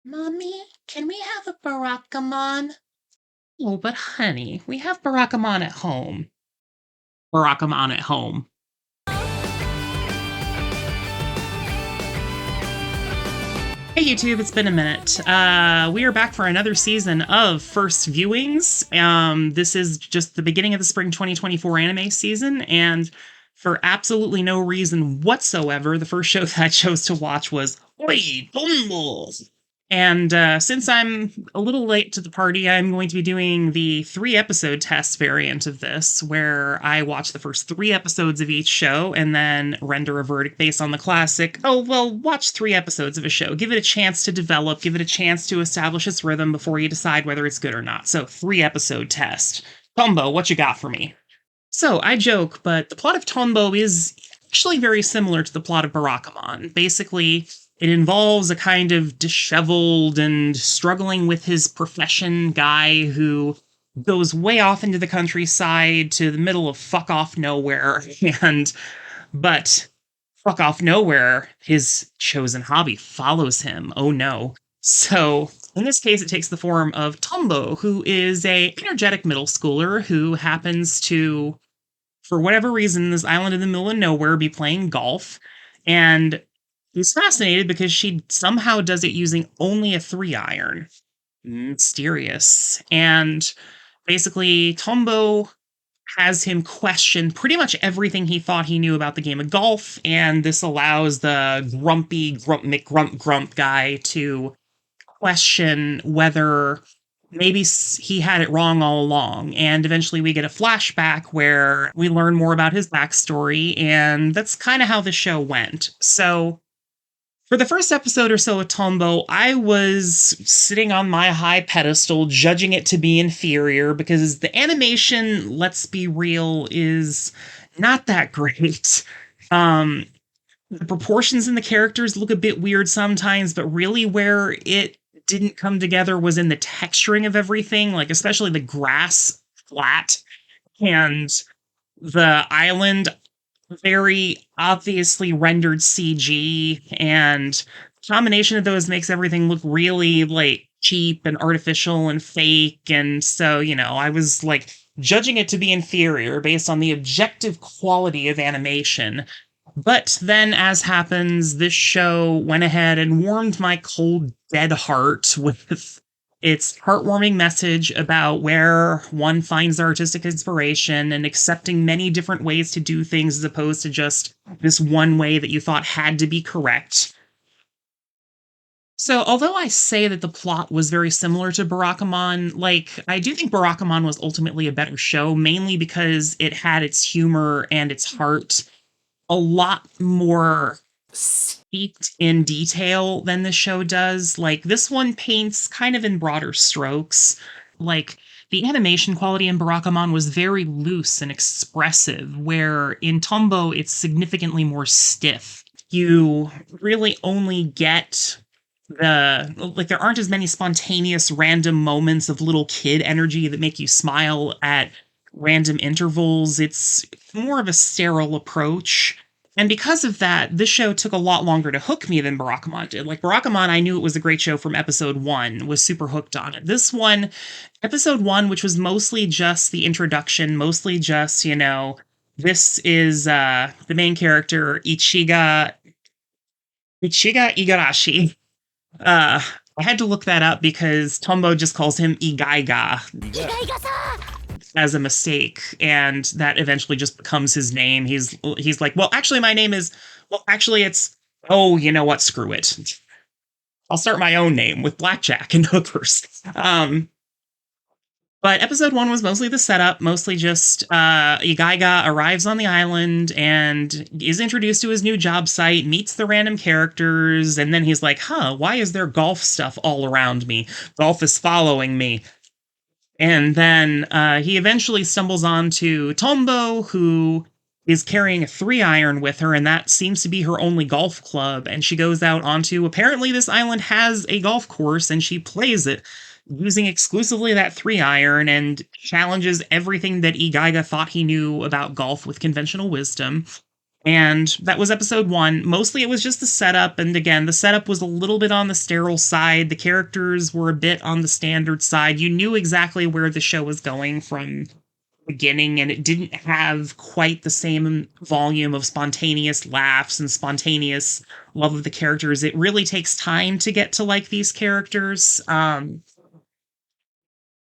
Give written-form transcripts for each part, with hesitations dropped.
Mommy, can we have a Barakamon? Oh, but honey, we have Barakamon at home. Barakamon at home. Hey YouTube, it's been a minute. We are back for another season of First Viewings. This is just the beginning of the spring 2024 anime season, and for absolutely no reason whatsoever, the first show that I chose to watch was Oi, Tonbo! And since I'm a little late to the party, I'm going to be doing the 3 episode test variant of this, where I watch the first 3 episodes of each show and then render a verdict based on the classic. Oh, well, watch 3 episodes of a show. Give it a chance to develop, give it a chance to establish its rhythm before you decide whether it's good or not. So, 3 episode test. Tombo, what you got for me? So, I joke, but the plot of Tonbo is actually very similar to the plot of Barakamon. Basically, it involves a kind of disheveled and struggling with his profession guy who goes way off into the countryside to the middle of fuck off nowhere, but fuck off nowhere, his chosen hobby follows him. Oh no. So, in this case, it takes the form of Tonbo, who is a energetic middle schooler who happens to, for whatever reason, this island in the middle of nowhere, be playing golf. And he's fascinated because she somehow does it using only a 3 iron. Mysterious. And basically, Tombo has him question pretty much everything he thought he knew about the game of golf, and this allows the grumpy grump guy to question whether maybe he had it wrong all along. And eventually we get a flashback where we learn more about his backstory, and that's kind of how the show went. So, for the first episode or so of Tombo, I was sitting on my high pedestal, judging it to be inferior, because the animation, let's be real, is not that great. The proportions in the characters look a bit weird sometimes, but really where it didn't come together was in the texturing of everything, like especially the grass flat and the island very obviously rendered CG, and combination of those makes everything look really like cheap and artificial and fake. And so, I was like judging it to be inferior based on the objective quality of animation. But then, as happens, this show went ahead and warmed my cold, dead heart with its heartwarming message about where one finds artistic inspiration and accepting many different ways to do things as opposed to just this one way that you thought had to be correct. So, although I say that the plot was very similar to Barakamon, I do think Barakamon was ultimately a better show, mainly because it had its humor and its heart a lot more steeped in detail than the show does. Like, this one paints kind of in broader strokes. Like, the animation quality in Barakamon was very loose and expressive, where in Tombo it's significantly more stiff. You really only get there aren't as many spontaneous random moments of little kid energy that make you smile at random intervals. It's more of a sterile approach. And because of that, this show took a lot longer to hook me than Barakamon did. Like, Barakamon, I knew it was a great show from episode 1, was super hooked on it. This one, episode 1, which was mostly just the introduction, mostly just, this is the main character, Ichiga Igarashi. I had to look that up because Tombo just calls him Igaiga as a mistake, and that eventually just becomes his name. He's like, well, actually, my name is, it's, oh, you know what, screw it. I'll start my own name with blackjack and hookers. But episode 1 was mostly the setup, mostly just Igaiga arrives on the island and is introduced to his new job site, meets the random characters, and then he's like, why is there golf stuff all around me? Golf is following me. And then he eventually stumbles onto Tombo, who is carrying a 3 iron with her, and that seems to be her only golf club. And she goes out onto, apparently this island has a golf course, and she plays it using exclusively that 3 iron and challenges everything that Igaiga thought he knew about golf with conventional wisdom. And that was episode 1. Mostly it was just the setup, and again, the setup was a little bit on the sterile side. The characters were a bit on the standard side. You knew exactly where the show was going from the beginning, and it didn't have quite the same volume of spontaneous laughs and spontaneous love of the characters. It really takes time to get to like these characters.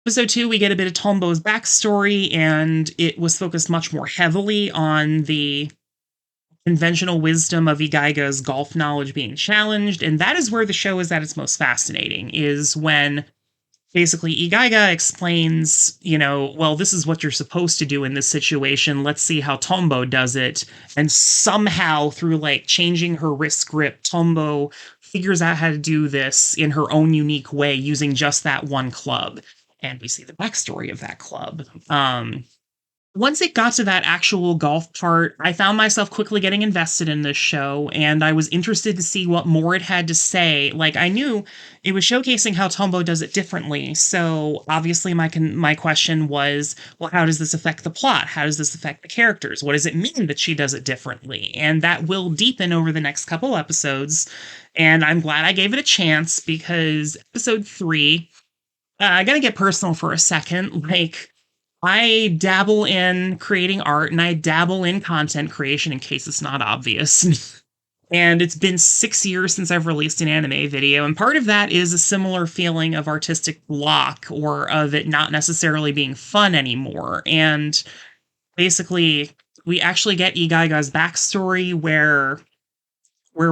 Episode 2, we get a bit of Tombo's backstory, and it was focused much more heavily on the conventional wisdom of Igaiga's golf knowledge being challenged, and that is where the show is at its most fascinating, is when basically Igaiga explains, well, this is what you're supposed to do in this situation, let's see how Tombo does it, and somehow through, like, changing her wrist grip, Tombo figures out how to do this in her own unique way using just that one club, and we see the backstory of that club. Once it got to that actual golf part, I found myself quickly getting invested in this show, and I was interested to see what more it had to say. Like, I knew it was showcasing how Tombo does it differently, so obviously my question was, well, how does this affect the plot? How does this affect the characters? What does it mean that she does it differently? And that will deepen over the next couple episodes, and I'm glad I gave it a chance, because episode 3, I gotta get personal for a second, like, I dabble in creating art and I dabble in content creation in case it's not obvious. And it's been 6 years since I've released an anime video, and part of that is a similar feeling of artistic block or of it not necessarily being fun anymore. And basically, we actually get Igaiga's backstory where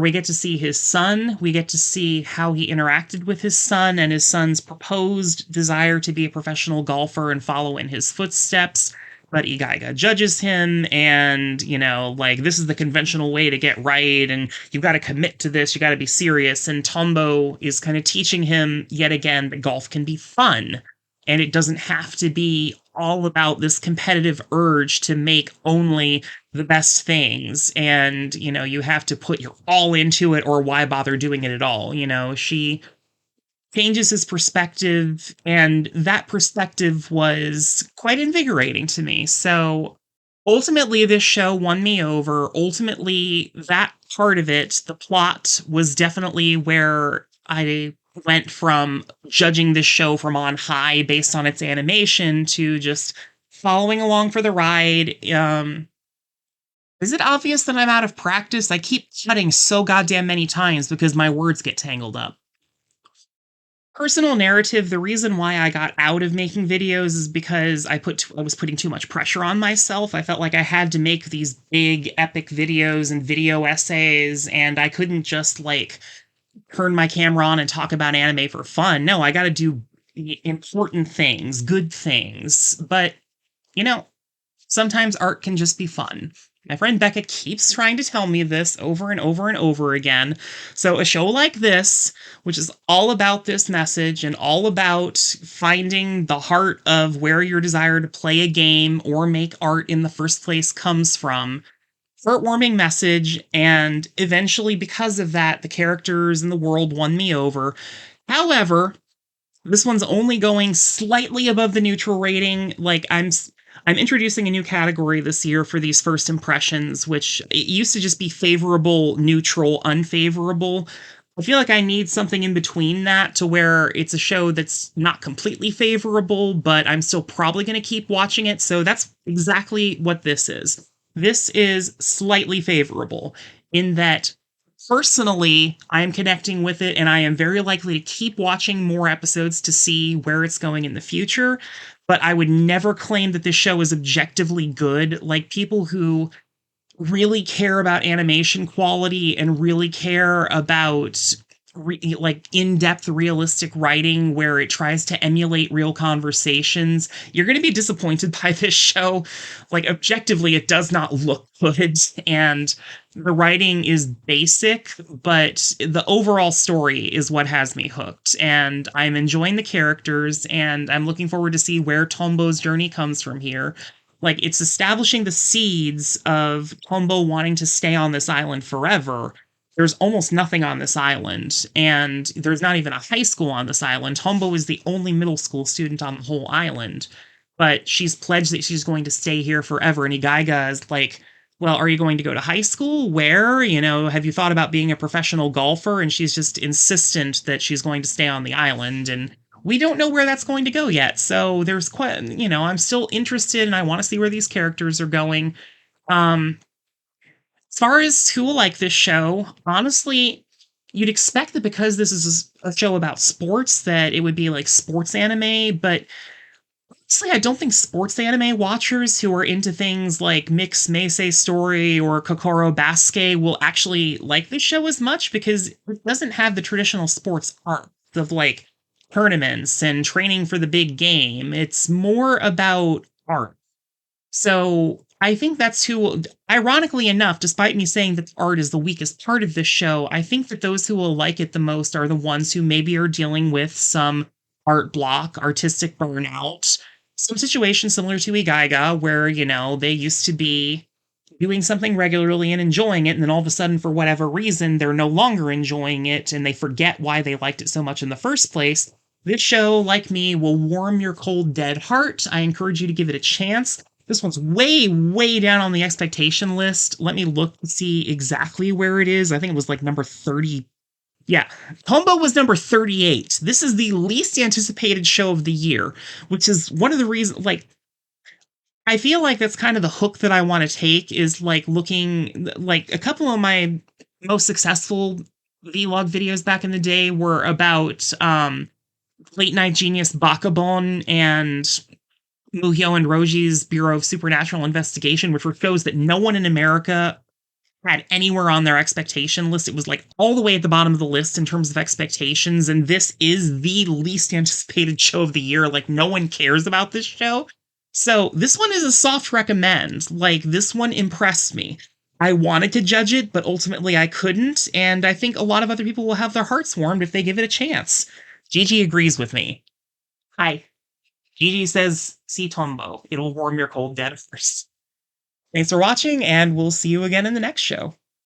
we get to see his son, we get to see how he interacted with his son and his son's proposed desire to be a professional golfer and follow in his footsteps. But Igaiga judges him, and, this is the conventional way to get right, and you've got to commit to this, you got to be serious. And Tombo is kind of teaching him yet again that golf can be fun, and it doesn't have to be all about this competitive urge to make only the best things, and you have to put your all into it, or why bother doing it at all. She changes his perspective, and that perspective was quite invigorating to me. So ultimately this show won me over. Ultimately, that part of it, the plot, was definitely where I went from judging this show from on high based on its animation to just following along for the ride. Is it obvious that I'm out of practice? I keep cutting so goddamn many times because my words get tangled up. Personal narrative, the reason why I got out of making videos is because I was putting too much pressure on myself. I felt like I had to make these big epic videos and video essays, and I couldn't just, turn my camera on and talk about anime for fun. No, I gotta do important things, good things. But, sometimes art can just be fun. My friend Becca keeps trying to tell me this over and over and over again. So a show like this, which is all about this message and all about finding the heart of where your desire to play a game or make art in the first place comes from, heartwarming message, and eventually, because of that, the characters and the world won me over. However, this one's only going slightly above the neutral rating. I'm introducing a new category this year for these first impressions, which it used to just be favorable, neutral, unfavorable. I feel like I need something in between that, to where it's a show that's not completely favorable, but I'm still probably going to keep watching it. So that's exactly what this is. This is slightly favorable in that personally, I am connecting with it, and I am very likely to keep watching more episodes to see where it's going in the future. But I would never claim that this show is objectively good. Like, people who really care about animation quality and really care about in-depth realistic writing where it tries to emulate real conversations, you're going to be disappointed by this show. Objectively, it does not look good, and the writing is basic, but the overall story is what has me hooked, and I'm enjoying the characters, and I'm looking forward to see where Tombo's journey comes from here. It's establishing the seeds of Tombo wanting to stay on this island forever. There's almost nothing on this island, and there's not even a high school on this island. Tombo is the only middle school student on the whole island, but she's pledged that she's going to stay here forever, and Igaiga is well, are you going to go to high school? Where? Have you thought about being a professional golfer? And she's just insistent that she's going to stay on the island. And we don't know where that's going to go yet. So there's quite, I'm still interested and I want to see where these characters are going. Um, as far as who will like this show, honestly, you'd expect that because this is a show about sports, that it would be like sports anime, but honestly, I don't think sports anime watchers who are into things like Mix Meisei Story or Kokoro Basket will actually like this show as much because it doesn't have the traditional sports arc of like tournaments and training for the big game. It's more about art. So I think that's who, ironically enough, despite me saying that art is the weakest part of this show, I think that those who will like it the most are the ones who maybe are dealing with some art block, artistic burnout, some situation similar to Igaiga, where, they used to be doing something regularly and enjoying it, and then all of a sudden, for whatever reason, they're no longer enjoying it and they forget why they liked it so much in the first place. This show, like me, will warm your cold, dead heart. I encourage you to give it a chance. This one's way, way down on the expectation list. Let me look to see exactly where it is. I think it was like number 30. Yeah, Tonbo was number 38. This is the least anticipated show of the year, which is one of the reasons, like, I feel like that's kind of the hook that I want to take is like looking, like, a couple of my most successful vlog videos back in the day were about late night genius Bakabon and Muhyo and Roji's Bureau of Supernatural Investigation, which were shows that no one in America had anywhere on their expectation list. It was like all the way at the bottom of the list in terms of expectations, and this is the least anticipated show of the year. Like, no one cares about this show. So this one is a soft recommend. Like, this one impressed me. I wanted to judge it, but ultimately I couldn't, and I think a lot of other people will have their hearts warmed if they give it a chance. Gigi agrees with me. Hi. Gigi says, see Tombo. It'll warm your cold dead first. Thanks for watching, and we'll see you again in the next show.